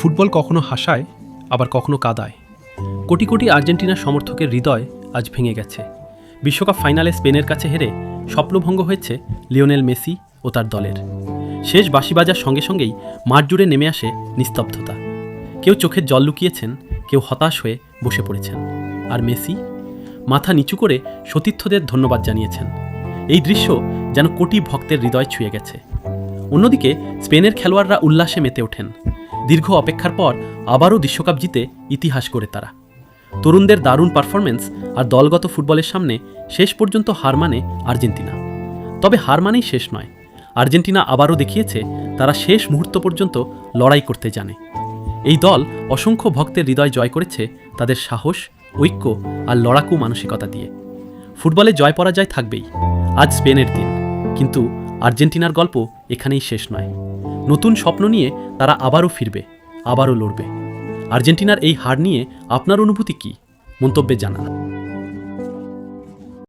Football কখনো হাসায়, আবার কখনো কাঁদায়। কোটি কোটি আর্জেন্টিনার সমর্থকের হৃদয় আজ ভেঙে গেছে। বিশ্বকাপ ফাইনালে স্পেনের কাছে হেরে স্বপ্নভঙ্গ হয়েছে লিওনেল মেসি ও তার দলের। শেষ বাঁশি বাজার সঙ্গে সঙ্গেই মাঠ জুড়ে নেমে আসে নিস্তব্ধতা। কেউ চোখের জল লুকিয়েছেন, কেউ হতাশ হয়ে বসে পড়েছেন। আর মেসি মাথা নিচু করে সতীর্থদের ধন্যবাদ জানিয়েছেন। এই দৃশ্য যেন কোটি ভক্তের হৃদয় ছুঁয়ে গেছে। অন্যদিকে স্পেনের খেলোয়াড়রা উল্লাসে মেতে ওঠেন। দীর্ঘ অপেক্ষার পর আবারও বিশ্বকাপ জিতে ইতিহাস করে তারা। তরুণদের দারুণ পারফরমেন্স আর দলগত ফুটবলের সামনে শেষ পর্যন্ত হার মানে আর্জেন্টিনা। তবে হার মানেই শেষ নয়। আর্জেন্টিনা আবারও দেখিয়েছে তারা শেষ মুহূর্ত পর্যন্ত লড়াই করতে জানে। এই দল অসংখ্য ভক্তের হৃদয় জয় করেছে তাদের সাহস, ঐক্য আর লড়াকু মানসিকতা দিয়ে। ফুটবলে জয় পরাজয় থাকবেই। আজ স্পেনের দিন, কিন্তু আর্জেন্টিনার গল্প এখানেই শেষ নয়। নতুন স্বপ্ন নিয়ে তারা আবারও ফিরবে, আবারও লড়বে। আর্জেন্টিনার এই হার নিয়ে আপনার অনুভূতি কী? মন্তব্যে জানান।